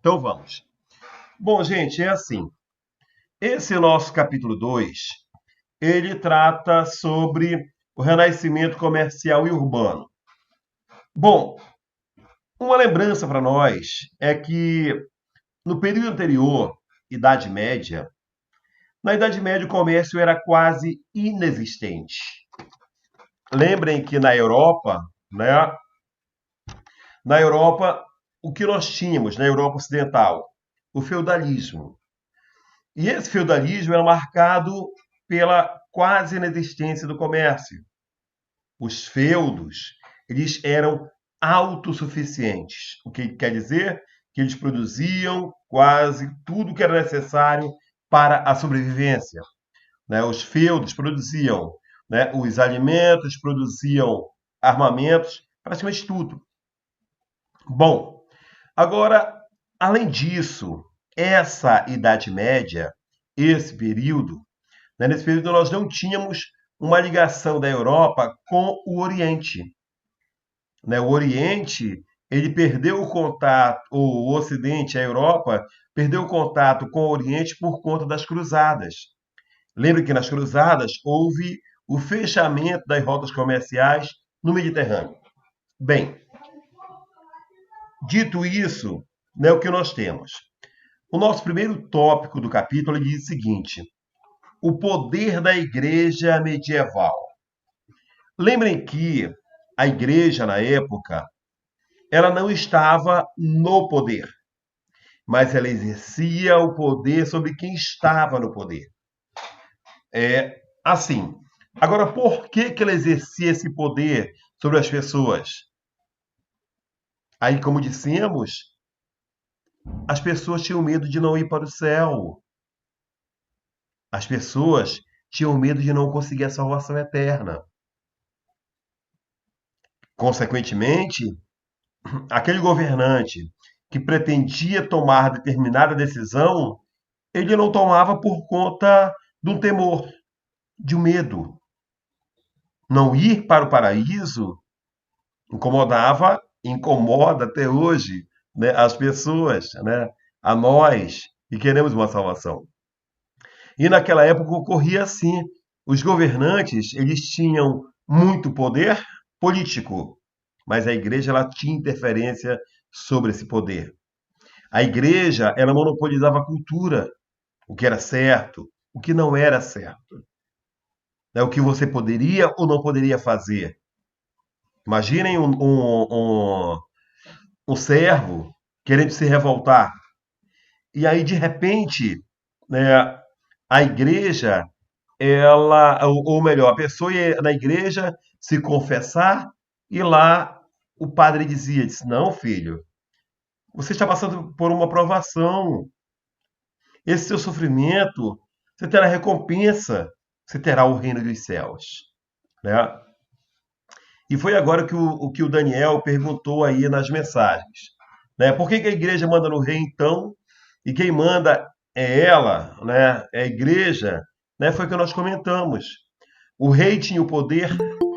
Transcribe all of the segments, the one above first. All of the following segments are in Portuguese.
Então vamos. Bom, gente, é assim. Esse nosso capítulo 2, ele trata sobre o renascimento comercial e urbano. Bom, uma lembrança para nós é que no período anterior, Idade Média, na Idade Média o comércio era quase inexistente. Lembrem que na Europa, o que nós tínhamos na Europa Ocidental? O feudalismo. E esse feudalismo era marcado pela quase inexistência do comércio. Os feudos, eles eram autossuficientes. O que quer dizer? Que eles produziam quase tudo que era necessário para a sobrevivência. Né? Os feudos produziam, né, os alimentos, produziam armamentos, praticamente tudo. Bom, agora, além disso, essa Idade Média, esse período, né, nesse período nós não tínhamos uma ligação da Europa com o Oriente. Né? O Oriente, ele perdeu o contato, o Ocidente, a Europa, perdeu o contato com o Oriente por conta das cruzadas. Lembre que nas cruzadas houve o fechamento das rotas comerciais no Mediterrâneo. Bem, dito isso, né, o que nós temos? O nosso primeiro tópico do capítulo ele diz o seguinte: o poder da igreja medieval. Lembrem que a igreja, na época, ela não estava no poder, mas ela exercia o poder sobre quem estava no poder. É assim. Agora, por que ela exercia esse poder sobre as pessoas? Aí, como dissemos, as pessoas tinham medo de não ir para o céu. As pessoas tinham medo de não conseguir a salvação eterna. Consequentemente, aquele governante que pretendia tomar determinada decisão, ele não tomava por conta de um temor, de um medo. Não ir para o paraíso incomoda até hoje, né, as pessoas, né, a nós que queremos uma salvação. E naquela época ocorria assim: os governantes eles tinham muito poder político, mas a igreja ela tinha interferência sobre esse poder. A igreja ela monopolizava a cultura, o que era certo, o que não era certo, né? O que você poderia ou não poderia fazer. Imaginem um servo querendo se revoltar. E aí, de repente, né, a igreja, ou melhor, a pessoa ia na igreja se confessar e lá o padre disse, não, filho, você está passando por uma provação. Esse seu sofrimento, você terá recompensa, você terá o reino dos céus. Né? E foi agora que o Daniel perguntou aí nas mensagens. Né? Por que a igreja manda no rei, então, e quem manda é ela, né? É a igreja? Né? Foi o que nós comentamos. O rei tinha o poder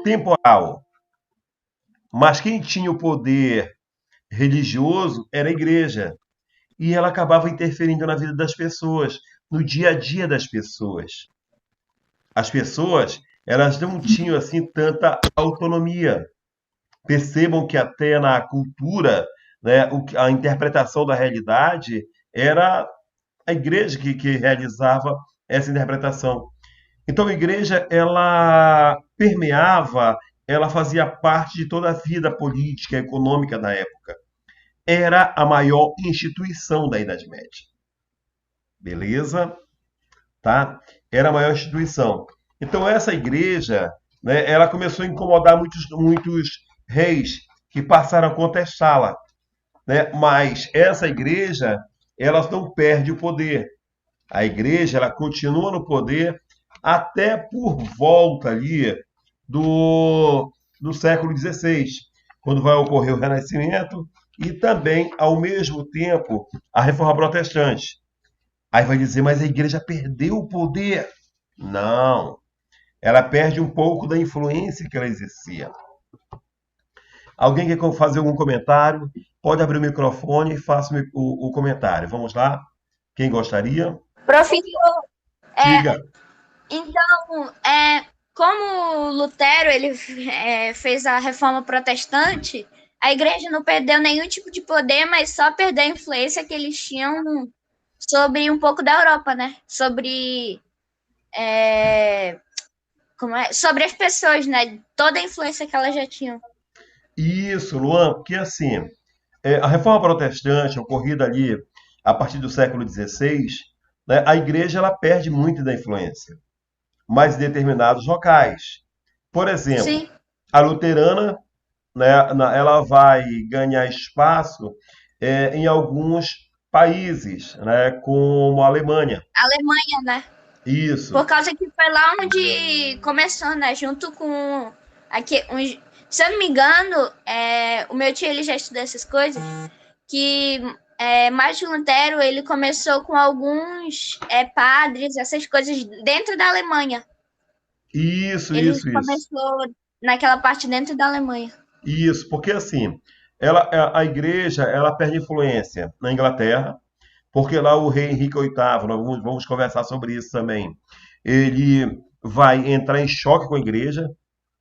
temporal, mas quem tinha o poder religioso era a igreja. E ela acabava interferindo na vida das pessoas, no dia a dia das pessoas. As pessoas, elas não tinham assim tanta autonomia. Percebam que até na cultura, né, a interpretação da realidade era a igreja que realizava essa interpretação. Então a igreja ela permeava, ela fazia parte de toda a vida política e econômica da época. Era a maior instituição da Idade Média. Beleza? Tá? Era a maior instituição. Então essa igreja, né, ela começou a incomodar muitos reis que passaram a contestá-la, né? Mas essa igreja, ela não perde o poder. A igreja, ela continua no poder até por volta ali do século XVI, quando vai ocorrer o Renascimento e também, ao mesmo tempo, a Reforma Protestante. Aí vai dizer, mas a igreja perdeu o poder. Não, ela perde um pouco da influência que ela exercia. Alguém quer fazer algum comentário? Pode abrir o microfone e faça o comentário. Vamos lá? Quem gostaria? Professor, Diga. então, como Lutero ele fez a reforma protestante, a igreja não perdeu nenhum tipo de poder, mas só perdeu a influência que eles tinham sobre um pouco da Europa, né? É, sobre as pessoas, né? Toda a influência que elas já tinham. Isso, Luan, porque assim, a reforma protestante, ocorrida ali a partir do século XVI, né, a igreja ela perde muito da influência, mas em determinados locais. Por exemplo, Sim, a luterana, né, ela vai ganhar espaço em alguns países, né, como a Alemanha. a Alemanha, né? Por Isso. causa que foi lá onde começou, né? Junto com aqui, se eu não me engano, o meu tio ele já estudou essas coisas, que Martin Lutero ele começou com alguns padres, essas coisas dentro da Alemanha. Isso, Ele isso, isso. começou naquela parte dentro da Alemanha. Isso, porque assim, a igreja ela perde influência na Inglaterra, porque lá o rei Henrique VIII, nós vamos conversar sobre isso também, ele vai entrar em choque com a igreja,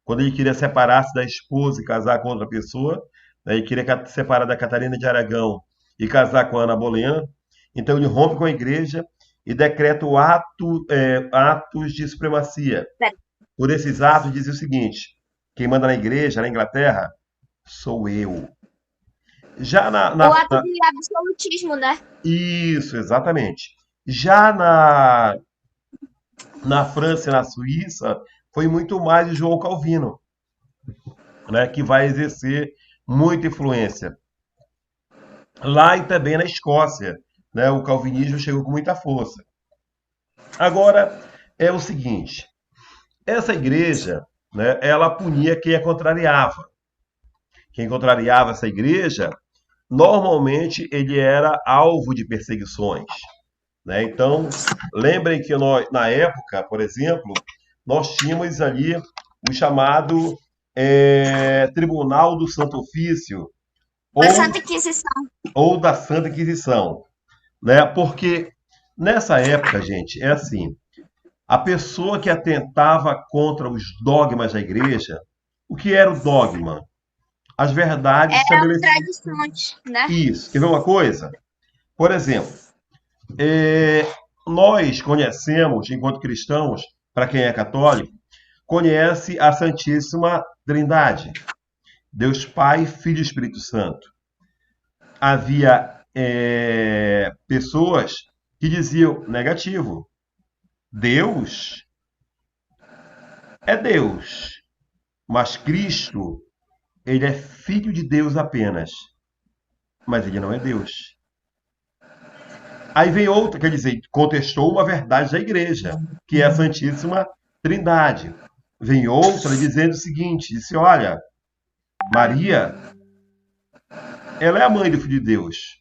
quando ele queria separar-se da esposa e casar com outra pessoa, né, ele queria separar da Catarina de Aragão e casar com a Ana Boleyn, então ele rompe com a igreja e decreta atos de supremacia. Por esses atos dizia o seguinte, quem manda na igreja, na Inglaterra, sou eu. Já O ato de absolutismo, né? Isso, exatamente. Já na França e na Suíça, foi muito mais o João Calvino, né, que vai exercer muita influência. Lá e também na Escócia, né, o calvinismo chegou com muita força. Agora, é o seguinte, essa igreja, né, ela punia quem a contrariava. Quem contrariava essa igreja, normalmente ele era alvo de perseguições. Né? Então, lembrem que nós, na época, por exemplo, nós tínhamos ali o chamado Tribunal do Santo Ofício A ou, Santa Inquisição. ou da Santa Inquisição. Né? Porque nessa época, gente, é assim, a pessoa que atentava contra os dogmas da igreja, o que era o dogma? As verdades Eram estabelecidas. tradições, né? Isso. Quer ver uma coisa? Por exemplo, é, nós conhecemos, enquanto cristãos, para quem é católico, conhece a Santíssima Trindade, Deus Pai, Filho e Espírito Santo. Havia pessoas que diziam negativo. Deus é Deus, mas Cristo, ele é filho de Deus apenas, mas ele não é Deus. Aí vem outra, quer dizer, contestou uma verdade da igreja, que é a Santíssima Trindade. Vem outra dizendo o seguinte: disse, olha, Maria, ela é a mãe do Filho de Deus.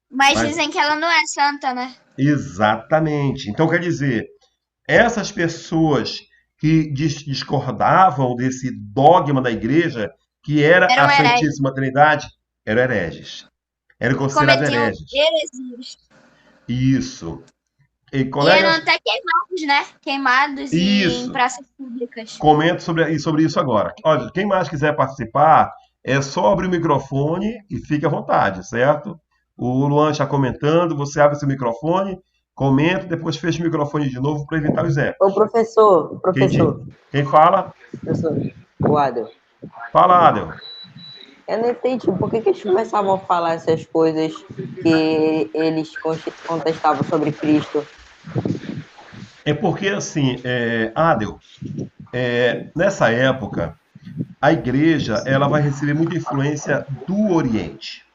Mas Mas dizem que ela não é santa, né? exatamente. Então, quer dizer, essas pessoas que discordavam desse dogma da igreja, que era Eram a hereges. Santíssima Trindade, eram hereges. Eram considerados Cometiam hereges. heresias. Isso. E E eram colegas, até queimados, né? Queimados e em isso. praças públicas. Comento sobre isso agora. Olha, quem mais quiser participar, é só abrir o microfone e fique à vontade, certo? O Luan está comentando, você abre seu microfone, comenta, depois fecha o microfone de novo para evitar os Ô, ecos. professor, Quem, di- professor, quem fala? professor, o Adel. Fala, Adel. Eu não entendi por que eles começavam a falar essas coisas que eles contestavam sobre Cristo. É porque, assim, Adel, nessa época, a igreja ela vai receber muita influência do Oriente.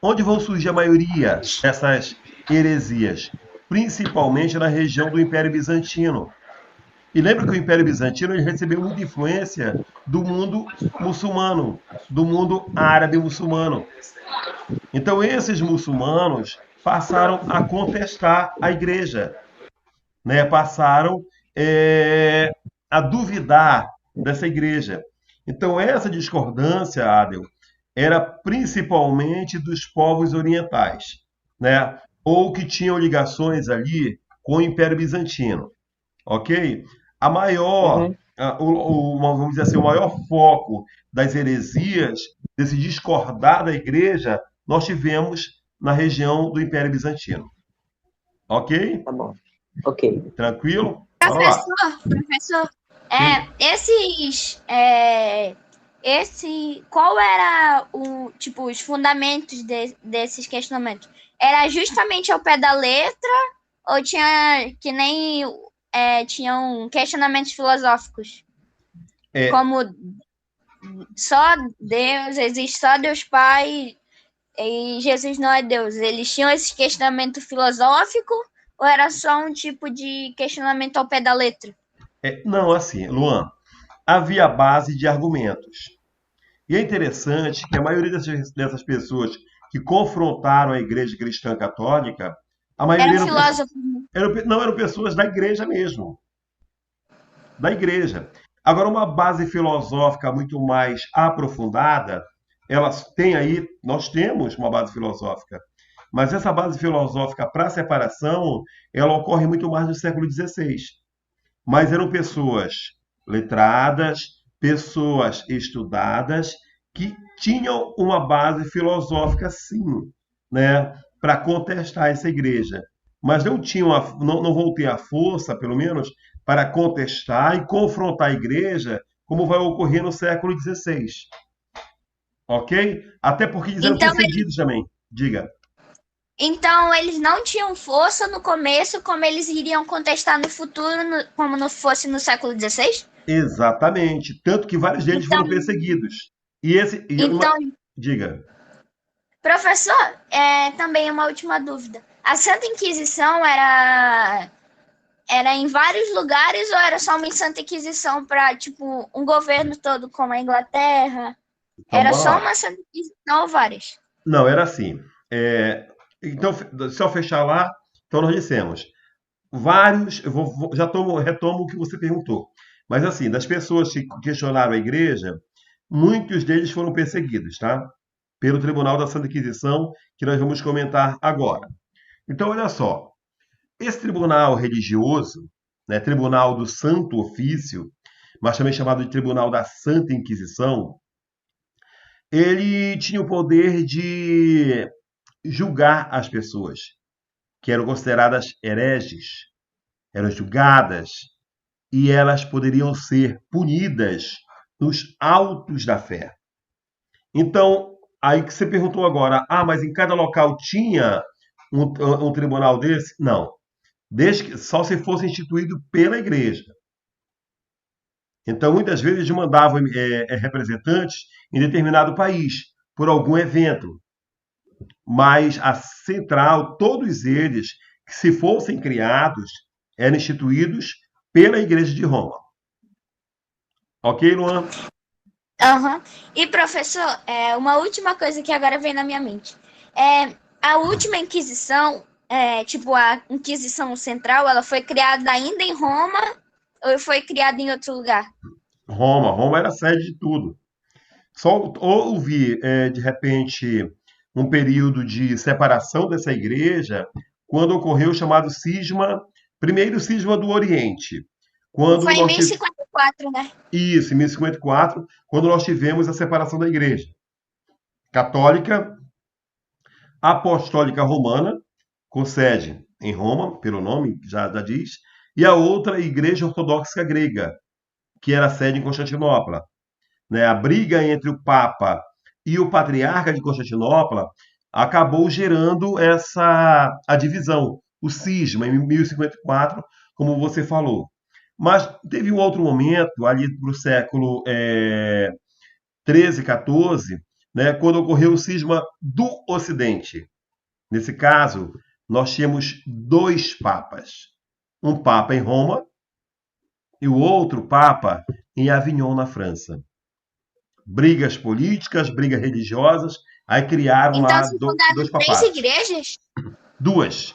Onde vão surgir a maioria dessas heresias? Principalmente na região do Império Bizantino. E lembra que o Império Bizantino ele recebeu muita influência do mundo muçulmano, do mundo árabe muçulmano. Então esses muçulmanos passaram a contestar a igreja, né? Passaram é, a duvidar dessa igreja. Então essa discordância, Adel, era principalmente dos povos orientais, né? Ou que tinham ligações ali com o Império Bizantino, ok? A maior, Uhum. vamos dizer assim, o maior foco das heresias, desse discordar da igreja, nós tivemos na região do Império Bizantino, ok? Tá bom. Ok. Tranquilo? Bora lá. Professor, Sim. qual era tipo, os fundamentos desses questionamentos? Era justamente ao pé da letra ou tinha que nem tinham questionamentos filosóficos, É, como só Deus, existe só Deus Pai e Jesus não é Deus? Eles tinham esse questionamento filosófico ou era só um tipo de questionamento ao pé da letra? não, assim, Luan, havia base de argumentos. E é interessante que a maioria dessas pessoas que confrontaram a igreja cristã católica, a Eram maioria filósofos. não eram pessoas da igreja mesmo, da igreja. Agora, uma base filosófica muito mais aprofundada, elas têm aí, nós temos uma base filosófica, mas essa base filosófica para a separação, ela ocorre muito mais no século XVI. Mas eram pessoas letradas, pessoas estudadas, que tinham uma base filosófica, sim, né, para contestar essa igreja. Mas não tinham, não vão ter a força, pelo menos, para contestar e confrontar a igreja, como vai ocorrer no século XVI. Ok? Até porque eles eram Então, perseguidos também. Diga. então eles não tinham força no começo, como eles iriam contestar no futuro, como não fosse no século XVI? Exatamente. Tanto que vários deles Então, foram perseguidos. E esse. então, Diga. professor, também uma última dúvida. A Santa Inquisição era em vários lugares ou era só uma Santa Inquisição para, tipo, um governo todo, como a Inglaterra? Então, Era bora só lá. uma Santa Inquisição ou várias? Não, era assim. Então, se eu fechar lá, então nós dissemos vários. Retomo o que você perguntou. Mas assim, das pessoas que questionaram a igreja, muitos deles foram perseguidos, tá? Pelo Tribunal da Santa Inquisição, que nós vamos comentar agora. Então, olha só. Esse tribunal religioso, né, Tribunal do Santo Ofício, mas também chamado de Tribunal da Santa Inquisição, ele tinha o poder de julgar as pessoas que eram consideradas hereges, eram julgadas e elas poderiam ser punidas nos autos da fé. Então, aí que você perguntou agora, mas em cada local tinha um tribunal desse? Não, desde que, só se fosse instituído pela igreja. Então, muitas vezes, eles mandavam representantes em determinado país por algum evento, mas a central, todos eles, que se fossem criados, eram instituídos pela Igreja de Roma. Ok, Luan? Aham. E, professor, uma última coisa que agora vem na minha mente. A última Inquisição, tipo a Inquisição Central, ela foi criada ainda em Roma ou foi criada em outro lugar? Roma. Roma era a sede de tudo. Só houve, de repente, um período de separação dessa igreja quando ocorreu o chamado cisma, primeiro cisma do Oriente. E Quando foi em nós mil e tivemos, cinquenta e quatro, né? isso, em 1054, quando nós tivemos a separação da igreja católica, apostólica romana, com sede em Roma, pelo nome já diz, e a outra igreja ortodoxa grega, que era a sede em Constantinopla. Né? A briga entre o Papa e o Patriarca de Constantinopla acabou gerando a divisão, o cisma, em 1054, como você falou. Mas teve um outro momento, ali para o século 13, 14, né, quando ocorreu o cisma do Ocidente. Nesse caso, nós tínhamos dois papas. Um papa em Roma e o outro papa em Avignon, na França. Brigas políticas, brigas religiosas, aí criaram Então lá se fundaram dois três papados. igrejas? Duas.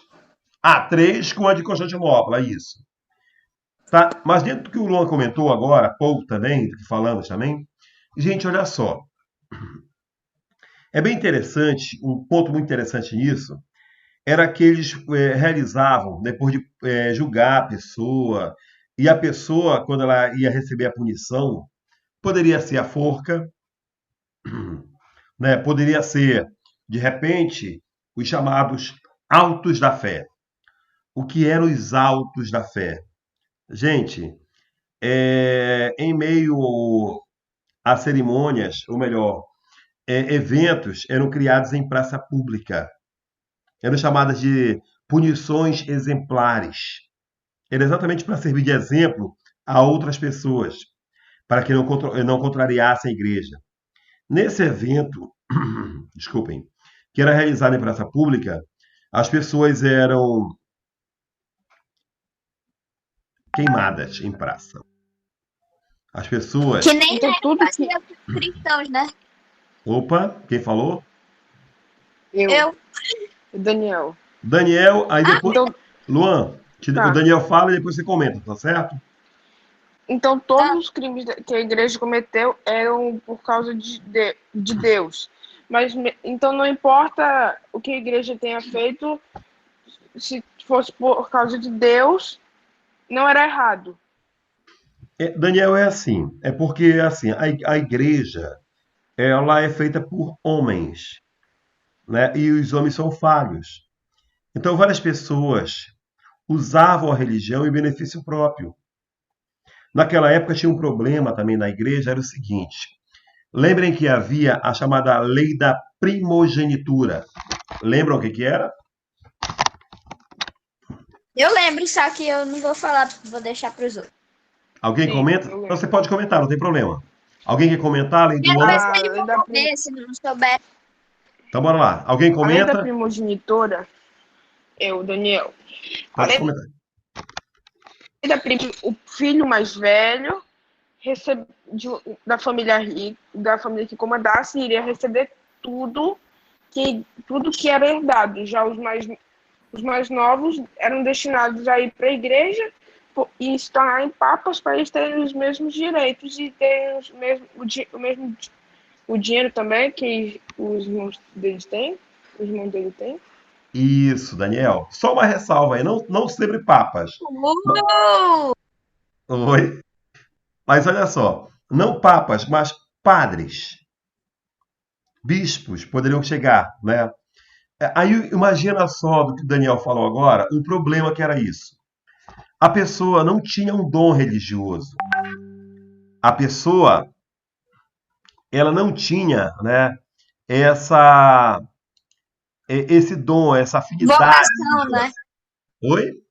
Três com a de Constantinopla, é isso. Tá? Mas dentro do que o Luan comentou agora, há pouco também, do que falamos também, gente, olha só. É bem interessante, um ponto muito interessante nisso, era que eles realizavam, depois de julgar a pessoa, e a pessoa, quando ela ia receber a punição, poderia ser a forca, né? Poderia ser, de repente, os chamados autos da fé. O que eram os autos da fé? Gente, em meio a cerimônias, ou melhor, eventos eram criados em praça pública. Eram chamadas de punições exemplares. Era exatamente para servir de exemplo a outras pessoas, para que não contrariassem a igreja. Nesse evento, desculpem, que era realizado em praça pública, as pessoas eram queimadas em praça. As pessoas. Que nem Então, tudo que fazia com os cristãos, né? Opa, quem falou? Eu. Daniel. Daniel, aí depois. Então, Luan, o tá. Daniel fala e depois você comenta, tá certo? Então, todos os crimes que a igreja cometeu eram por causa de Deus. Mas, então, não importa o que a igreja tenha feito, se fosse por causa de Deus, não era errado. Daniel, é assim, é porque assim, a igreja, ela é feita por homens, né? E os homens são falhos. Então, várias pessoas usavam a religião em benefício próprio. Naquela época tinha um problema também na igreja, era o seguinte: lembrem que havia a chamada lei da primogenitura. Lembram o que era? Eu lembro, só que eu não vou falar, vou deixar para os outros. Alguém Sim, comenta? eu lembro. Então, você pode comentar, não tem problema. Alguém quer comentar além do Quero Luan? ver se eles lei vão da, morrer, se não souber. Então bora lá. Alguém a lei da comenta? primogenitura, Daniel. A Pode lei comentar. o filho mais velho da família rica, da família que comandasse, iria receber tudo que era herdado. Já os mais novos eram destinados a ir para a igreja e se tornarem papas para eles terem os mesmos direitos e terem o mesmo o dinheiro também que os irmãos dele têm. Isso, Daniel. Só uma ressalva aí, não sempre papas. Oi? Mas olha só, não papas, mas padres, bispos poderiam chegar, né? Aí imagina só do que o Daniel falou agora, o problema que era isso. A pessoa não tinha um dom religioso. A pessoa, ela não tinha, né, essa esse dom, essa afinidade Vocação, né? religiosa. Oi?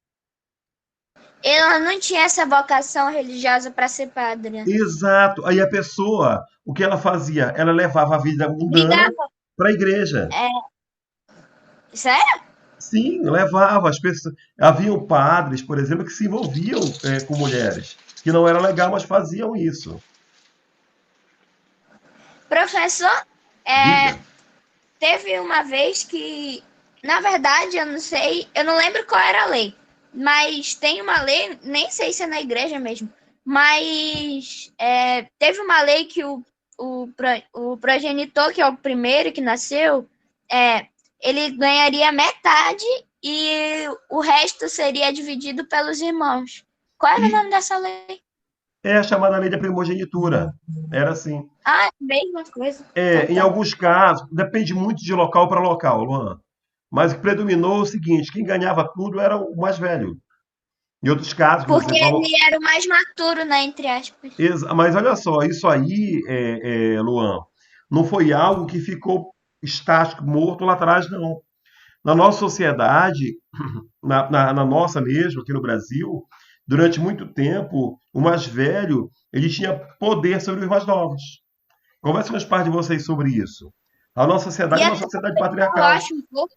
Ela não tinha essa vocação religiosa para ser padre, né? Exato. Aí a pessoa, o que ela fazia? Ela levava a vida mundana Brigava. para a igreja. Sério? Sim, levava as pessoas. Haviam padres, por exemplo, que se envolviam com mulheres, que não era legal, mas faziam isso. Professor, Diga. teve uma vez que, na verdade, eu não lembro qual era a lei, mas tem uma lei, nem sei se é na igreja mesmo, mas teve uma lei que o progenitor, que é o primeiro que nasceu, ele ganharia metade e o resto seria dividido pelos irmãos. Qual era o E nome dessa lei? é a chamada lei da primogenitura. Era assim. Ah, mesma coisa. Então Em tá. alguns casos, depende muito de local para local, Luan. Mas o que predominou é o seguinte: quem ganhava tudo era o mais velho. Em outros casos, como Porque você falou. ele era o mais maturo, né, entre aspas. Mas olha só, isso aí, Luan, não foi algo que ficou estático, morto lá atrás, não. Na nossa sociedade, na nossa mesmo, aqui no Brasil, durante muito tempo, o mais velho, ele tinha poder sobre os mais novos. Converse com os pais de vocês sobre isso. A nossa sociedade E é uma até sociedade eu patriarcal. acho um pouco.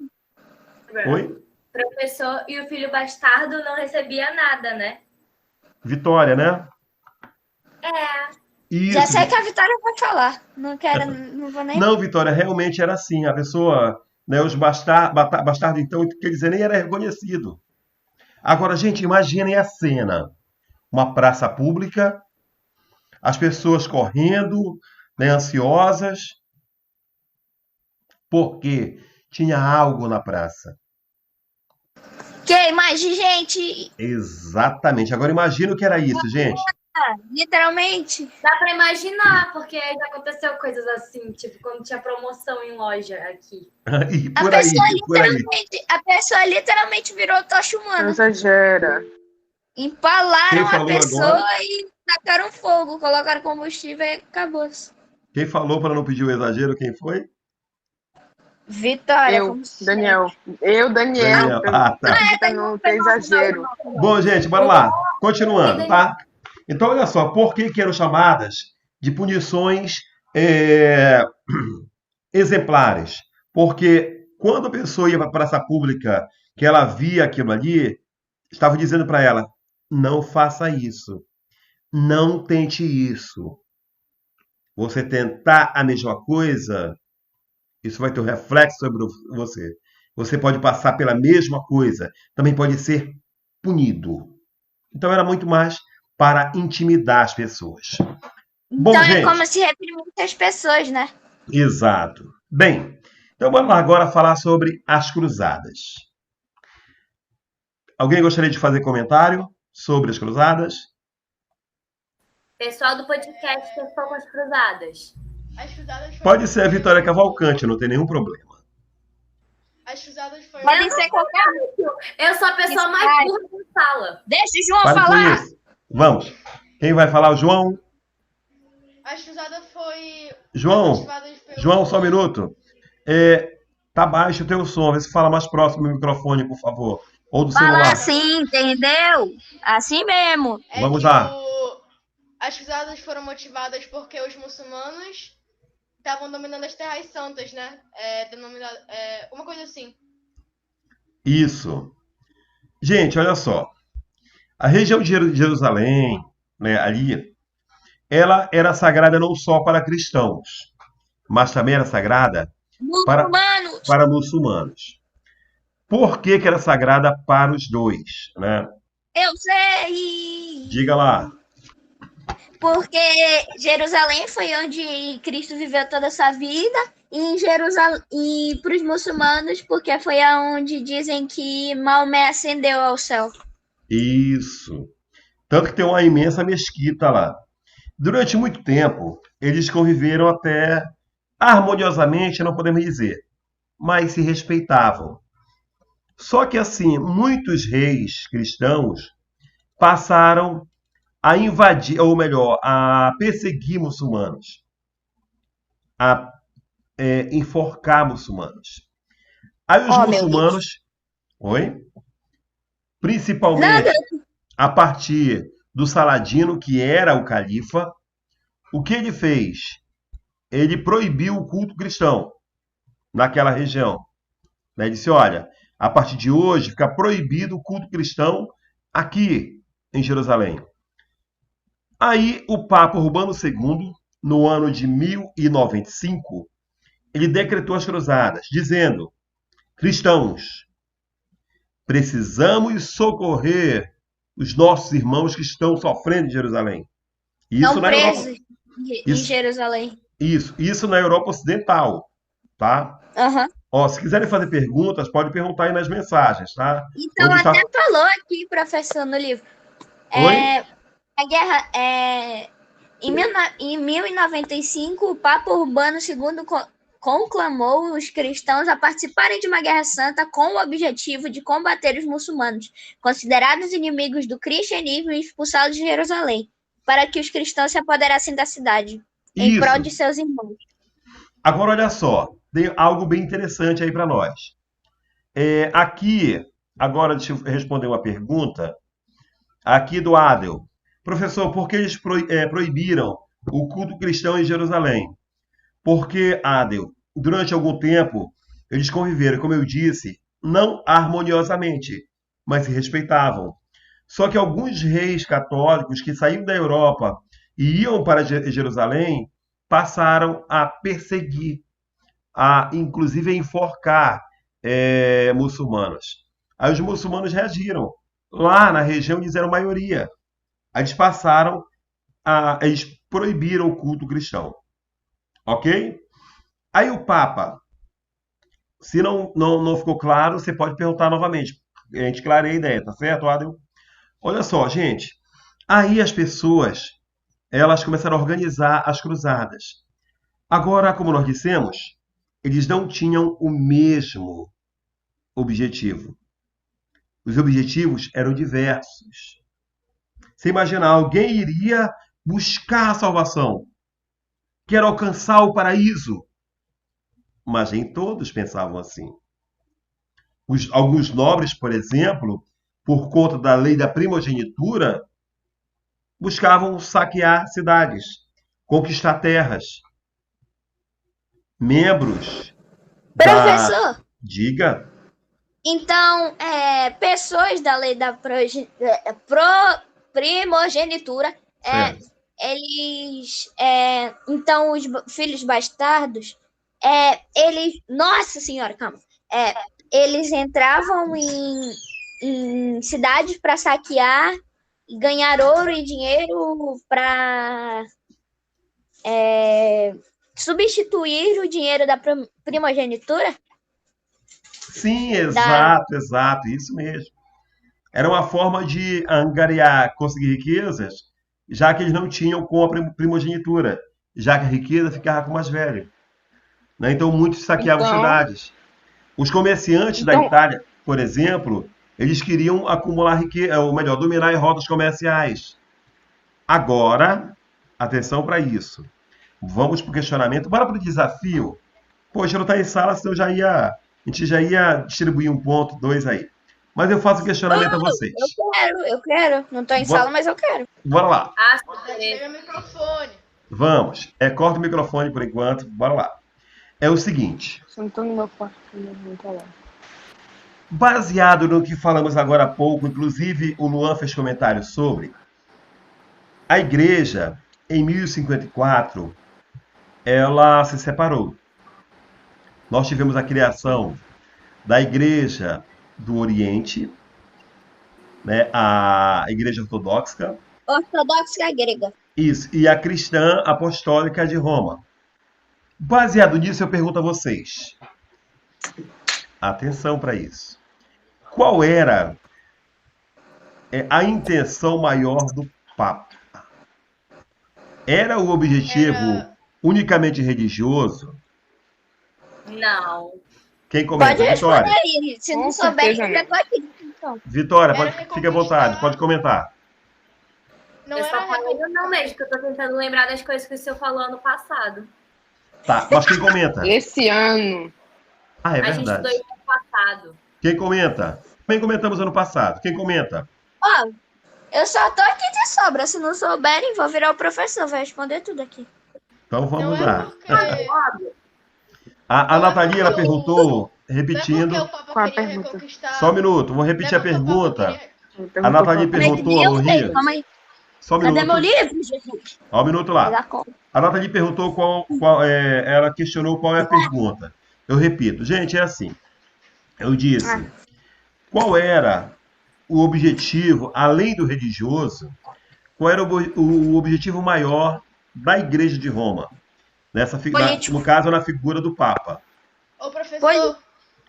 Oi? Professor e o filho bastardo não recebia nada, né? Vitória, né? Já Isso. sei que a Vitória vai falar. Não quero, não vou nem. Não, Vitória, realmente era assim. A pessoa, né, os bastardos, então, quer dizer, nem era reconhecido. Agora, gente, imaginem a cena. Uma praça pública, as pessoas correndo, né, ansiosas. Porque tinha algo na praça. Que mais de gente? Exatamente. Agora imagina o que era isso, gente. Literalmente. Dá pra imaginar, porque já aconteceu coisas assim, tipo, quando tinha promoção em loja aqui. E A por aí, pessoa por aí. literalmente virou tocha Não humana. exagera. Quem Empalaram a falou pessoa agora? e tacaram fogo, colocaram combustível e acabou. Quem falou para não pedir o exagero, quem foi? Vitória, Eu, como sempre. Daniel. Eu, Daniel. Daniel. Ah, tá. Pedi pra não ter exagero. Bom, gente, bora lá. Continuando, tá? Então, olha só, por que eram chamadas de punições é, exemplares? Porque quando a pessoa ia para a praça pública, que ela via aquilo ali, estava dizendo para ela: não faça isso, não tente isso. Você tentar a mesma coisa, isso vai ter um reflexo sobre você. Você pode passar pela mesma coisa, também pode ser punido. Então era muito mais para intimidar as pessoas. Bom, Então é gente. como se reprimisse as pessoas, né? Exato. Bem, então vamos agora falar sobre as cruzadas. Alguém gostaria de fazer comentário sobre as cruzadas? Pessoal do podcast que for com as cruzadas. As cruzadas foram Pode ser a Vitória Cavalcante, não tem nenhum problema. As cruzadas foram Podem ser qualquer um. Eu sou a pessoa mais burra da sala. Deixa o João Pare com falar. isso. Vamos. Quem vai falar? O João? As cruzadas foi João, motivadas pelo João, só um minuto. Tá baixo o teu som, vê se fala mais próximo do microfone, por favor. Ou do Fala celular. assim, entendeu? Assim mesmo. Vamos lá. As cruzadas foram motivadas porque os muçulmanos estavam dominando as terras santas, né? Uma coisa assim. Isso. Gente, olha só. A região de Jerusalém, né, ali, ela era sagrada não só para cristãos, mas também era sagrada Muçulmanos. para muçulmanos. Por que era sagrada para os dois, né? Eu sei. Diga lá. Porque Jerusalém foi onde Cristo viveu toda a sua vida. E para os muçulmanos, porque foi aonde dizem que Maomé ascendeu ao céu. Isso. Tanto que tem uma imensa mesquita lá. Durante muito tempo, eles conviveram até harmoniosamente, não podemos dizer, mas se respeitavam. Só que assim, muitos reis cristãos passaram a invadir, ou melhor, a perseguir muçulmanos, a enforcar muçulmanos. Aí os muçulmanos, oi? Principalmente a partir do Saladino, que era o califa, o que ele fez? Ele proibiu o culto cristão naquela região. Ele disse, olha, a partir de hoje fica proibido o culto cristão aqui em Jerusalém. Aí o Papa Urbano II, no ano de 1095, ele decretou as cruzadas, dizendo, cristãos, precisamos socorrer os nossos irmãos que estão sofrendo em Jerusalém. Isso não na presos Europa. em Jerusalém. Isso na Europa Ocidental, tá? Uhum. Ó, se quiserem fazer perguntas, pode perguntar aí nas mensagens, tá? Então, Onde até está... falou aqui, professor, no livro. Oi? A guerra em 1095, o Papa Urbano II conclamou os cristãos a participarem de uma guerra santa com o objetivo de combater os muçulmanos, considerados inimigos do cristianismo, e expulsá-los de Jerusalém, para que os cristãos se apoderassem da cidade, em prol de seus irmãos. Agora, olha só, tem algo bem interessante aí para nós. Aqui, agora deixa eu responder uma pergunta, aqui do Adel. Professor, por que eles proibiram o culto cristão em Jerusalém? Porque, Adel, durante algum tempo, eles conviveram, como eu disse, não harmoniosamente, mas se respeitavam. Só que alguns reis católicos que saíram da Europa e iam para Jerusalém passaram a perseguir, inclusive a enforcar muçulmanos. Aí os muçulmanos reagiram. Lá na região eles eram maioria. Aí eles proibiram o culto cristão. Ok? Aí o Papa Se não ficou claro, você pode perguntar novamente. A gente clareia a ideia, tá certo, Adel? Olha só, gente. Aí as pessoas, elas começaram a organizar as cruzadas. Agora, como nós dissemos, eles não tinham o mesmo objetivo. Os objetivos eram diversos. Você imagina, alguém iria buscar a salvação, quer alcançar o paraíso, mas nem todos pensavam assim. Alguns nobres, por exemplo, por conta da lei da primogenitura, buscavam saquear cidades, conquistar terras. Membros da. Professor, Diga. então, pessoas da lei da primogenitura, Certo. então, os filhos bastardos, eles, nossa senhora, calma, eles entravam em cidades para saquear e ganhar ouro e dinheiro para substituir o dinheiro da primogenitura. Sim, exato, isso mesmo. Era uma forma de angariar, conseguir riquezas, já que eles não tinham com a primogenitura, já que a riqueza ficava com o mais velho. Né? Então, muitos saqueavam cidades. Os comerciantes da Itália, por exemplo, eles queriam acumular riqueza, ou melhor, dominar as rotas comerciais. Agora, atenção para isso. Vamos para o questionamento. Bora para o desafio. Poxa, não está em sala, senão a gente já ia distribuir 1 ponto, 2 aí. Mas eu faço o questionamento a vocês. Eu quero. Não estou em sala, mas eu quero. Bora lá. Pega o microfone. Vamos. Corta o microfone por enquanto. Bora lá. É o seguinte. Sentou no meu quarto, não tá lá. Baseado no que falamos agora há pouco, inclusive o Luan fez comentário sobre, a igreja, em 1054, ela se separou. Nós tivemos a criação da Igreja do Oriente, né, a Igreja Ortodoxa. Ortodoxa grega. Isso, e a Cristã Apostólica de Roma. Baseado nisso, eu pergunto a vocês. Atenção para isso. Qual era a intenção maior do Papa? Era o objetivo unicamente religioso? Não. Quem comenta? Pode responder Vitória. aí. Se não Com souber, eu certeza já tô aqui. Então. Vitória, Era fique à vontade, pode comentar. Não Eu só era falei não mesmo, que eu tô tentando lembrar das coisas que o senhor falou ano passado. Tá, mas quem comenta? Esse ano. Ah, é A gente estudou verdade. isso ano passado. Quem comenta? Também comentamos ano passado. Quem comenta? Ó, eu só tô aqui de sobra. Se não souberem, vou virar o professor. Vou responder tudo aqui. Então Não vamos é lá. porque. Óbvio. A Nathalie, ela perguntou, Não é repetindo. porque o Papa Qual a queria pergunta? reconquistar. Só um minuto, vou repetir a Não é porque o Papa pergunta. queria- A Nathalie Como é que perguntou, eu sei? Lohia. Calma aí. Só um Cadê meu minuto. livro, Jesus? Ó, um minuto Vai lá. dar conta. A Nathalie perguntou ela questionou qual é a pergunta. Eu repito, gente, é assim. Eu disse, qual era o objetivo, além do religioso, qual era o objetivo maior da Igreja de Roma? Político. No caso, na figura do Papa. Ô, professor, Foi.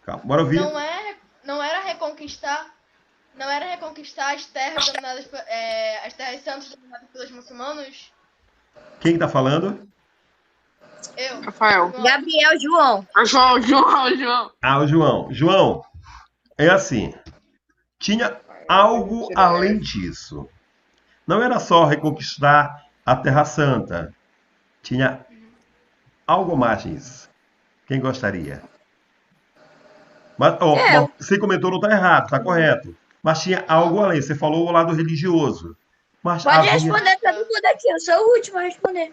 Calma, bora ouvir. não era reconquistar as terras dominadas as terras santas dominadas pelos muçulmanos? Quem tá falando? Eu. Rafael. Gabriel João. João. Ah, o João. João, é assim. Tinha algo além disso. Não era só reconquistar a Terra Santa. Tinha algo mais nisso. Quem gostaria? Mas, você comentou, não está errado, está correto. Mas tinha algo além. Você falou o lado religioso. Mas Pode havia... responder todo mundo aqui. Eu sou o último a responder.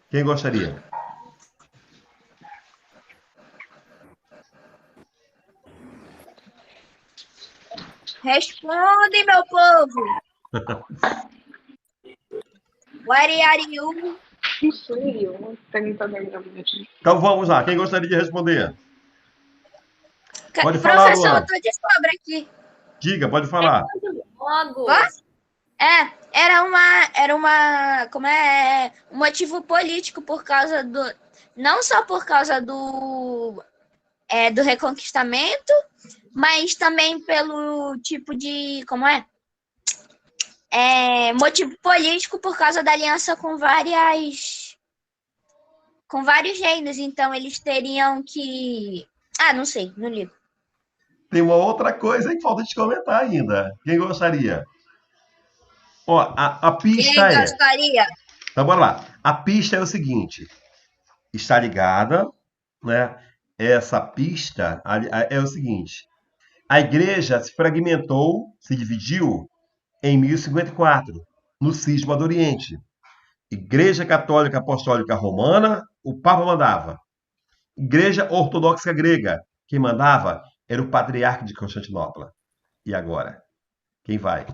Quem gostaria? Responde, meu povo. What are you? Não sei, eu não tenho também na minha vida. Então vamos lá. Quem gostaria de responder? Pode falar, Professor, Luana. eu tô de sobra aqui. Diga, pode falar. Logo. Posso? Era um motivo político por causa do, não só por causa do do reconquistamento, mas também pelo tipo de, motivo político por causa da aliança com vários reinos. Então eles teriam que, não sei, não ligo. Tem uma outra coisa que falta te comentar ainda. Quem gostaria? Ó, a pista Quem gostaria? Então, bora lá. A pista é o seguinte. Está ligada, né? Essa pista é o seguinte. A igreja se fragmentou, se dividiu em 1054, no Cisma do Oriente. Igreja Católica Apostólica Romana, o Papa mandava. Igreja Ortodoxa Grega, quem mandava era o Patriarca de Constantinopla. E agora? Quem vai?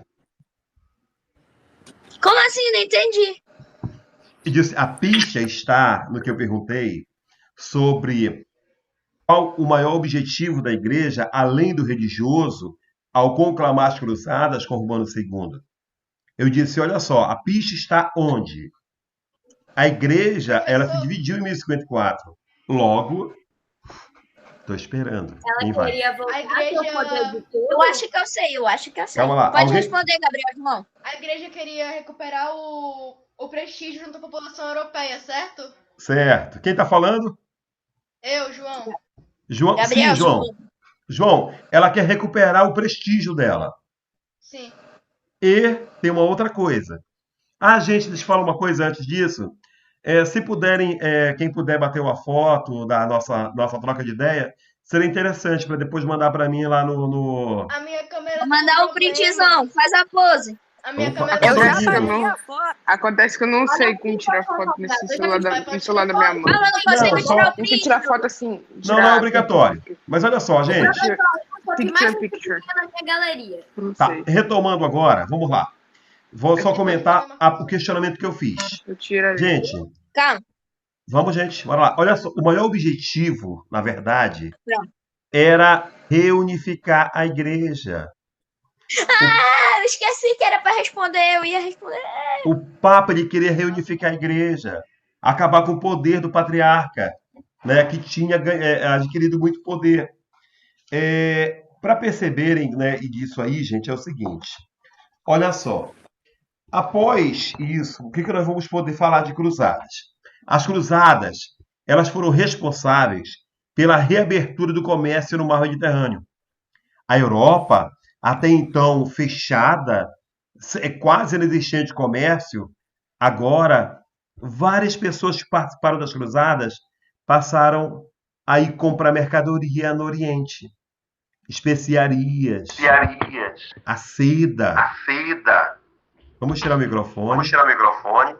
Como assim? Não entendi. E disse, a pista está no que eu perguntei sobre qual o maior objetivo da igreja, além do religioso, ao conclamar as cruzadas com Romano II. Eu disse, olha só, a pista está onde? A igreja, ela se dividiu em 1054. Logo, estou esperando. Quem vai? Queria voltar A igreja- ao poder de tudo. Eu acho que eu sei. Calma lá, Pode alguém- responder, Gabriel João. A igreja queria recuperar o prestígio junto à população europeia, certo? Certo. Quem está falando? Eu, João. João. Gabriel Sim, João. João, ela quer recuperar o prestígio dela. Sim. E tem uma outra coisa. Gente, deixa eu falar uma coisa antes disso. Se puderem, quem puder bater uma foto da nossa troca de ideia, seria interessante para depois mandar para mim lá no... A minha câmera. Vou mandar um printzão. Faz a pose. A minha Opa, câmera. Eu já Acontece que eu mandei a foto. Acontece que eu não sei como tirar foto nesse celular no celular da minha mãe. Ah, eu não consigo Não, só- tirar o Tem que print. tirar foto assim. Não é obrigatório. Mas olha só, gente. Picture, picture. na minha galeria. Não Tá, sei. retomando agora, vamos lá. Vou só comentar o questionamento que eu fiz. Eu tiro ali. Gente, Calma. vamos, gente, bora lá. Olha só, o maior objetivo, na verdade, Pronto. era reunificar a igreja. Eu esqueci que era pra responder. Eu ia responder. O Papa ele queria reunificar a igreja, acabar com o poder do patriarca, né, que tinha adquirido muito poder. Para perceberem, né, e disso aí, gente, é o seguinte. Olha só. Após isso, o que nós vamos poder falar de cruzadas? As cruzadas, elas foram responsáveis pela reabertura do comércio no mar Mediterrâneo. A Europa, até então fechada, quase inexistente comércio, agora várias pessoas que participaram das cruzadas passaram a ir comprar mercadoria no Oriente. Especiarias, a seda. Vamos tirar o microfone.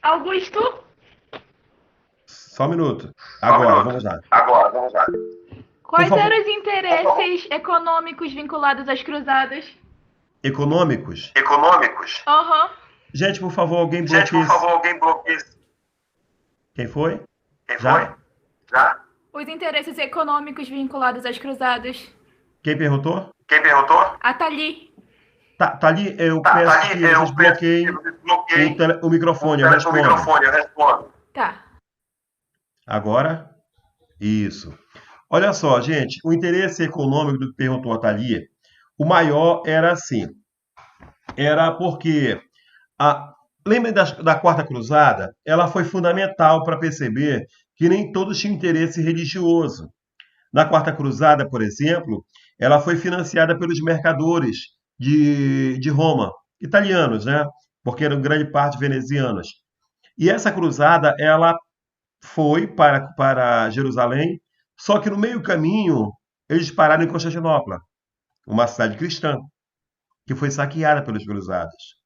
Augusto? Só um minuto. Agora, vamos lá. Quais Por favor. eram os interesses econômicos vinculados às cruzadas? Econômicos. Aham. Gente, por favor, alguém bloqueie esse. Quem foi? Já? Os interesses econômicos vinculados às cruzadas. Quem perguntou? A Thalie. Tá ali, eu peço que vocês bloqueiem o microfone, eu respondo. Tá. Agora? Isso. Olha só, gente, o interesse econômico do que perguntou a Thalia, o maior era assim. Era porque, lembrem da Quarta Cruzada? Ela foi fundamental para perceber que nem todos tinham interesse religioso. Na Quarta Cruzada, por exemplo, ela foi financiada pelos mercadores de Roma, italianos, né? Porque eram grande parte venezianos. E essa cruzada, ela foi para Jerusalém, só que no meio caminho eles pararam em Constantinopla, uma cidade cristã, que foi saqueada pelos cruzados.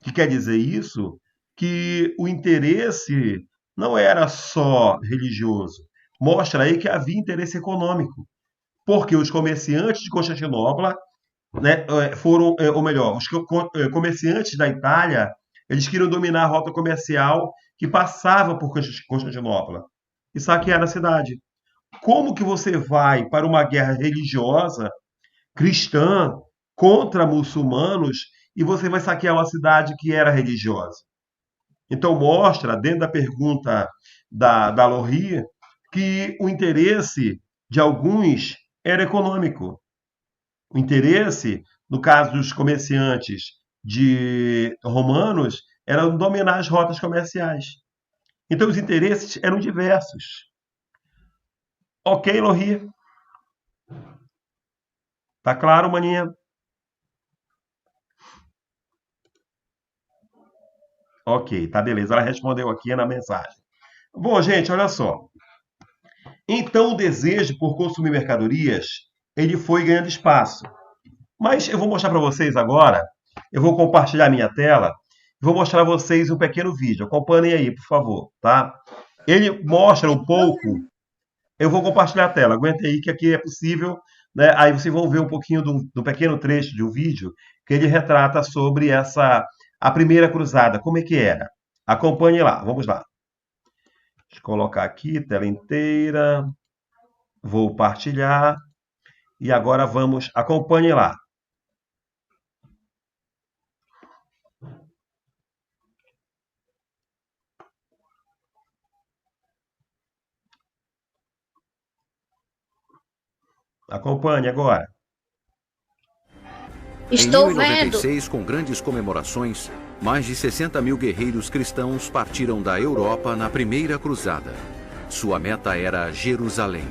O que quer dizer isso? Que o interesse não era só religioso. Mostra aí que havia interesse econômico, porque os comerciantes de Constantinopla, né, foram, ou melhor, os comerciantes da Itália, eles queriam dominar a rota comercial que passava por Constantinopla e saquear a cidade. Como que você vai para uma guerra religiosa cristã contra muçulmanos e você vai saquear uma cidade que era religiosa? Então mostra, dentro da pergunta da Lohri, que o interesse de alguns era econômico. O interesse, no caso dos comerciantes de romanos, era dominar as rotas comerciais. Então, os interesses eram diversos. Ok, Lohia? Tá claro, maninha? Ok, tá beleza. Ela respondeu aqui na mensagem. Bom, gente, olha só. Então, o desejo por consumir mercadorias, ele foi ganhando espaço. Mas eu vou mostrar para vocês agora, eu vou compartilhar minha tela, vou mostrar a vocês um pequeno vídeo. Acompanhem aí, por favor, tá? Ele mostra um pouco. Eu vou compartilhar a tela, aguenta aí que aqui é possível, né? Aí vocês vão ver um pouquinho do pequeno trecho de um vídeo que ele retrata sobre a primeira cruzada, como é que era. Acompanhe lá, vamos lá. Deixa eu colocar aqui, tela inteira. Vou partilhar. E agora vamos, acompanhe lá. Acompanhe agora. Estou Em vendo. 1096, com grandes comemorações, mais de 60 mil guerreiros cristãos partiram da Europa na Primeira Cruzada. Sua meta era Jerusalém.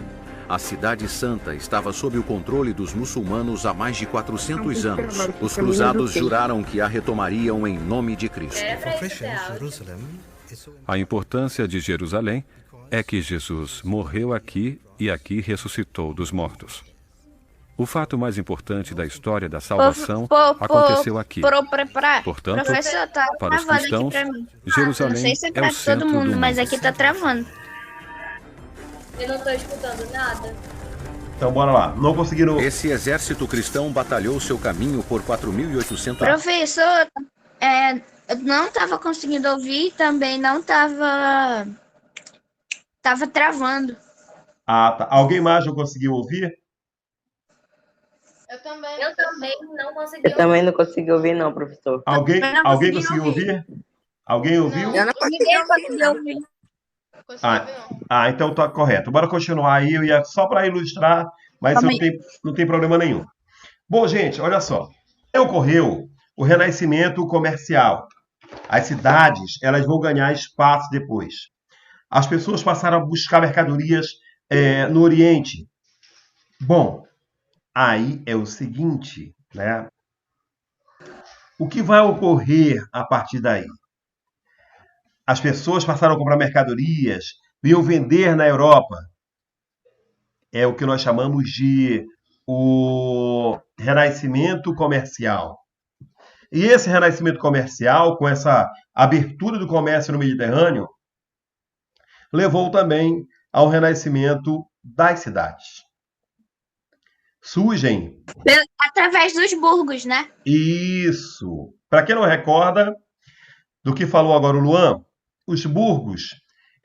A Cidade Santa estava sob o controle dos muçulmanos há mais de 400 anos. Os cruzados juraram que a retomariam em nome de Cristo. A importância de Jerusalém é que Jesus morreu aqui e aqui ressuscitou dos mortos. O fato mais importante da história da salvação aconteceu aqui. Portanto, Professor, tá para os travando aqui cristãos, pra mim. Não Jerusalém sei se é é pra o todo centro mundo, do mas mundo. aqui tá travando. Eu não tô escutando nada. Então, bora lá. Não conseguiram... Esse exército cristão batalhou seu caminho por 4.800 anos. Professor, eu não tava conseguindo ouvir, também não tava travando. Ah, tá. Alguém mais não conseguiu ouvir? Eu também não consegui Eu também não consegui ouvir, não, professor. Alguém Eu não conseguiu consegui ouvir? Alguém ouviu? Eu não consegui Ninguém ouvir, conseguiu não. ouvir. Então tá correto. Bora continuar aí. Eu ia só para ilustrar, mas Calma não tem problema nenhum. Bom, gente, olha só. Ocorreu o renascimento comercial. As cidades, elas vão ganhar espaço depois. As pessoas passaram a buscar mercadorias no Oriente. Bom, aí é o seguinte, né? O que vai ocorrer a partir daí? As pessoas passaram a comprar mercadorias, iam vender na Europa. É o que nós chamamos de o renascimento comercial. E esse renascimento comercial, com essa abertura do comércio no Mediterrâneo, levou também ao renascimento das cidades. Surgem... Através dos burgos, né? Isso. Para quem não recorda do que falou agora o Luan, os burgos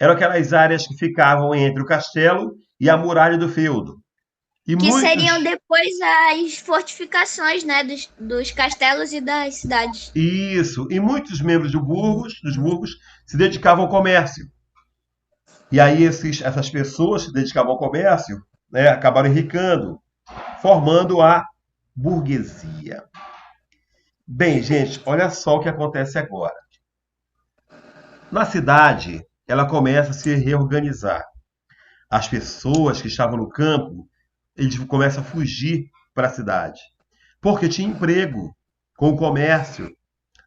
eram aquelas áreas que ficavam entre o castelo e a muralha do feudo. E Que seriam depois as fortificações, né? Dos castelos e das cidades. Isso. E muitos membros dos burgos se dedicavam ao comércio. E aí essas pessoas que se dedicavam ao comércio, né, acabaram enricando, formando a burguesia. Bem, gente, olha só o que acontece agora. Na cidade, ela começa a se reorganizar. As pessoas que estavam no campo, eles começam a fugir para a cidade. Porque tinha emprego com o comércio.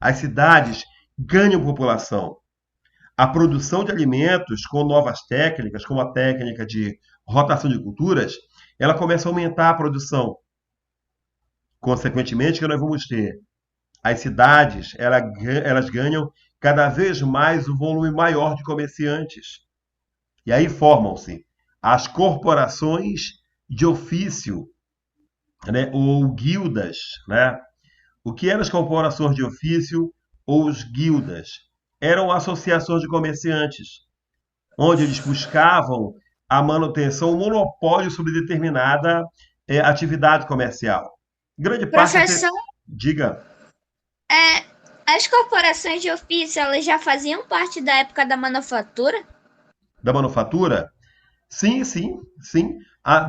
As cidades ganham população. A produção de alimentos com novas técnicas, como a técnica de rotação de culturas, ela começa a aumentar a produção. Consequentemente, que nós vamos ter? As cidades, elas ganham cada vez mais um volume maior de comerciantes. E aí formam-se as corporações de ofício, né, ou guildas, né? O que eram as corporações de ofício ou os guildas? Eram associações de comerciantes, onde eles buscavam a manutenção, o monopólio sobre determinada atividade comercial. Grande parte... Professor, Diga. as corporações de ofício, elas já faziam parte da época da manufatura? Da manufatura? Sim, sim, sim.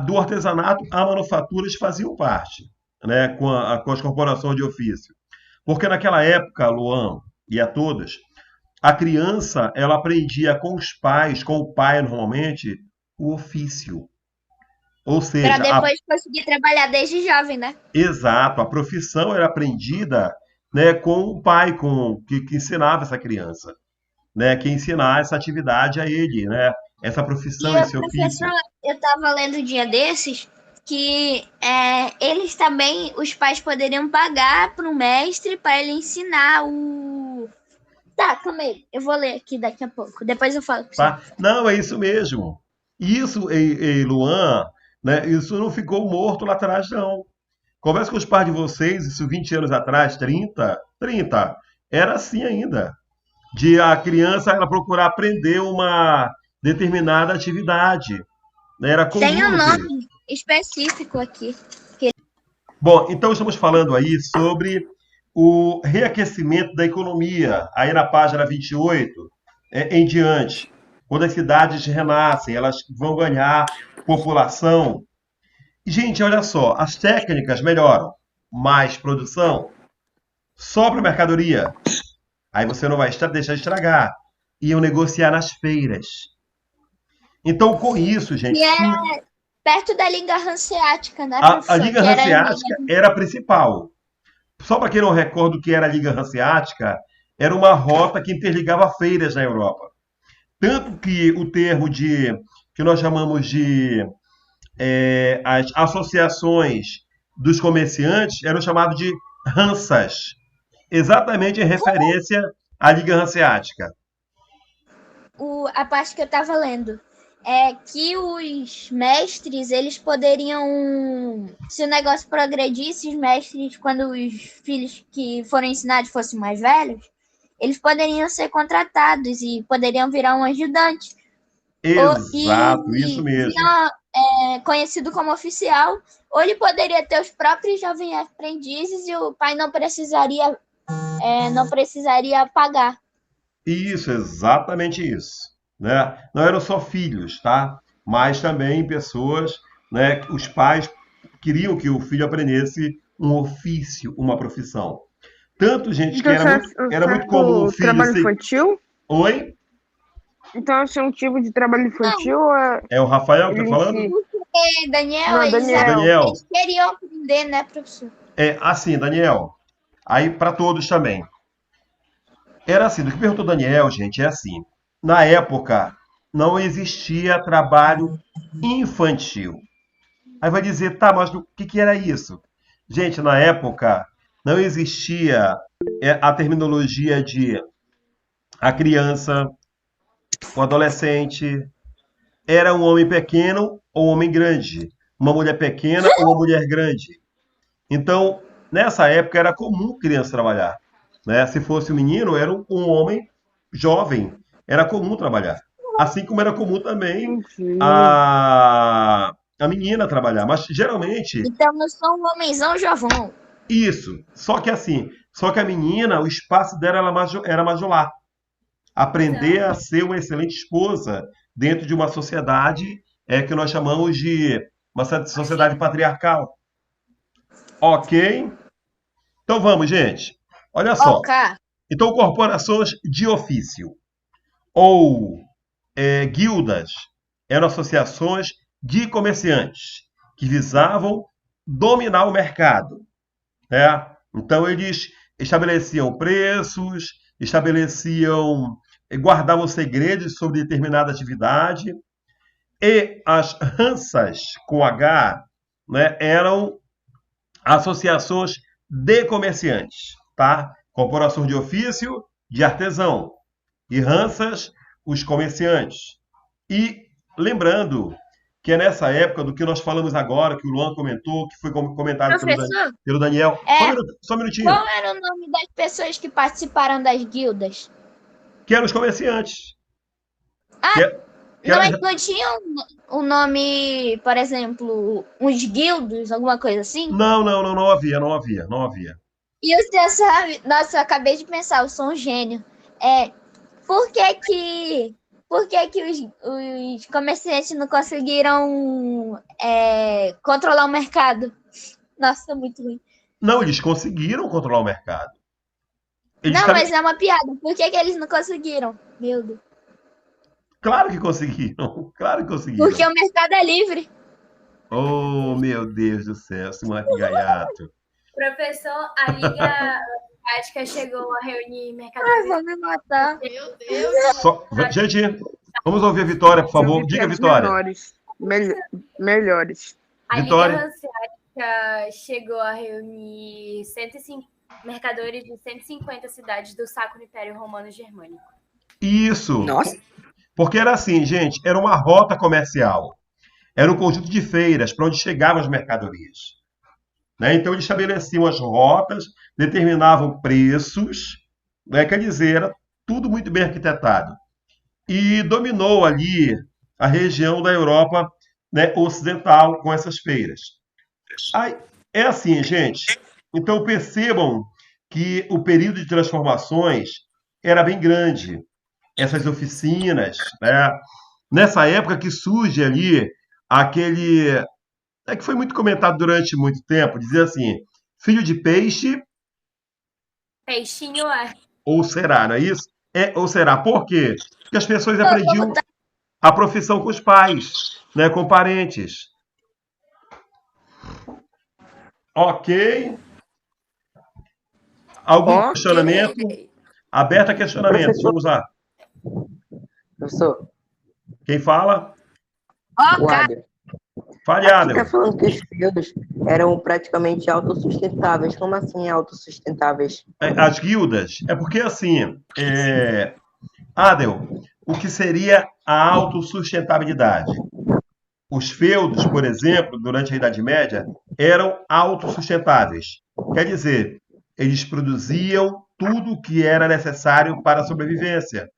Do artesanato, a manufaturas faziam parte, né, com as corporações de ofício. Porque naquela época, Luan e a todos, a criança ela aprendia com os pais, com o pai normalmente, o ofício. Ou Para seja, depois conseguir trabalhar desde jovem, né? exato, a profissão era aprendida, né, com o pai, que ensinava essa criança, né, que ensinar essa atividade a ele, né, essa profissão, E o esse professor, ofício. eu estava lendo um dia desses que eles também, os pais poderiam pagar para o mestre para ele ensinar o. Tá, calma aí, eu vou ler aqui daqui a pouco, depois eu falo para você. Tá? Não, é isso mesmo. Isso, Luan, né, isso não ficou morto lá atrás, não. Conversa com os pais de vocês, isso 20 anos atrás, 30, era assim ainda. De a criança ela procurar aprender uma determinada atividade, né? Era Tem comum um no período. nome específico aqui. Bom, então estamos falando aí sobre o reaquecimento da economia, aí na página 28, em diante. Quando as cidades renascem, elas vão ganhar população. E, gente, olha só, as técnicas melhoram. Mais produção, sobra mercadoria. Aí você não vai deixar estragar. Iam negociar nas feiras. Então, com isso, gente, Que era perto da Liga Hanseática, né, a professor? Liga Que era Hanseática era a principal. Só para quem não recorda o que era a Liga Hanseática, era uma rota que interligava feiras na Europa. Tanto que o termo que nós chamamos de as associações dos comerciantes eram chamados de Hansas, exatamente em referência à Liga Hanseática. A parte que eu estava lendo é que os mestres, eles poderiam, se o negócio progredisse, os mestres, quando os filhos que foram ensinados fossem mais velhos, eles poderiam ser contratados e poderiam virar um ajudante. Exato, isso mesmo. Conhecido como oficial, ou ele poderia ter os próprios jovens aprendizes e o pai não precisaria pagar. Isso, exatamente isso. Né? Não eram só filhos, tá? Mas também pessoas, né? Os pais queriam que o filho aprendesse um ofício, uma profissão. Tanto, gente, que era muito comum o filho trabalho infantil? Oi? Então, esse é um tipo de trabalho infantil? É o Rafael que está falando? Daniel, Não, Daniel. Eles queriam aprender, né, professor? Assim, Daniel. Aí, para todos também. Era assim, do que perguntou Daniel, gente, é assim. Na época, não existia trabalho infantil. Aí vai dizer, tá, mas o que era isso? Gente, na época, não existia a terminologia de a criança, o adolescente, era um homem pequeno ou um homem grande, uma mulher pequena ou uma mulher grande. Então, nessa época, era comum criança trabalhar. Né? Se fosse um menino, era um homem jovem. Era comum trabalhar. Assim como era comum também a menina trabalhar. Mas, geralmente... Então, eu sou um homenzão jovão. Isso. Só que a menina, o espaço dela era majolar. Aprender a ser uma excelente esposa dentro de uma sociedade que nós chamamos de uma sociedade patriarcal. Ok? Então vamos, gente. Olha só. Okay. Então, corporações de ofício ou guildas eram associações de comerciantes que visavam dominar o mercado. Né? Então, eles estabeleciam preços, guardavam segredos sobre determinada atividade. E as Hansas, com H, né, eram associações de comerciantes, tá? Corporações de ofício, de artesão. E Hansas, os comerciantes. E lembrando que é nessa época do que nós falamos agora, que o Luan comentou, que foi comentado pelo Daniel. Só um minutinho. Qual era o nome das pessoas que participaram das guildas? Que eram os comerciantes. Não tinha um nome, por exemplo, uns guildos, alguma coisa assim? Não havia. E você sabe, nossa, eu acabei de pensar, eu sou um gênio. Por que por que que os comerciantes não conseguiram controlar o mercado? Nossa, muito ruim. Não, eles conseguiram controlar o mercado. Não, mas é uma piada. Por que que eles não conseguiram? Meu Deus. Claro que conseguiram. Claro que conseguiram. Porque o mercado é livre. Oh, meu Deus do céu, Simone Gaiato. Professor, a Liga Asiática chegou a reunir mercadores. Ai, vão me matar. Meu Deus. Gente, vamos ouvir a Vitória, por favor. Diga, Vitória. Melhores. A Vitória. Liga Hanseática chegou a reunir mercadores de 150 cidades do Sacro Império Romano Germânico. Isso. Nossa. Porque era assim, gente, era uma rota comercial. Era um conjunto de feiras para onde chegavam as mercadorias. Né? Então, eles estabeleciam as rotas, determinavam preços, né? Quer dizer, era tudo muito bem arquitetado. E dominou ali a região da Europa, né, ocidental com essas feiras. Aí, é assim, gente. Então, percebam que o período de transformações era bem grande. Essas oficinas, né? Nessa época que surge ali aquele... que foi muito comentado durante muito tempo, dizia assim, filho de peixe... Peixinho é. Ou será, não é isso? Ou será. Por quê? Porque as pessoas aprendiam a profissão com os pais, né? Com parentes. Ok. Algum questionamento? Aberto a questionamento. Professor. Vamos lá. Professor, Quem fala? o Adel. Fale, Aqui Adel. tá falando que os feudos eram praticamente autossustentáveis. Como assim autossustentáveis? As guildas. É porque, assim, Adel, o que seria a autossustentabilidade? Os feudos, por exemplo, durante a Idade Média, eram autossustentáveis. Quer dizer, eles produziam tudo o que era necessário para a sobrevivência.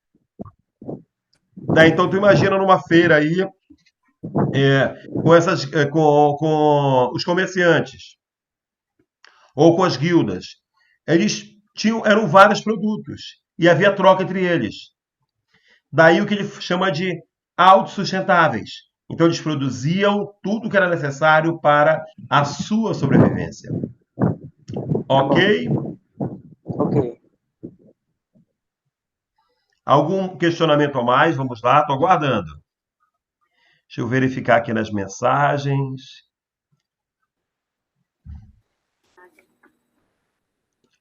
Né? Então, tu imagina numa feira aí, com os comerciantes, ou com as guildas. Eles eram vários produtos, e havia troca entre eles. Daí o que ele chama de autossustentáveis. Então, eles produziam tudo o que era necessário para a sua sobrevivência. Ok? Ok. Algum questionamento a mais? Vamos lá, estou aguardando. Deixa eu verificar aqui nas mensagens.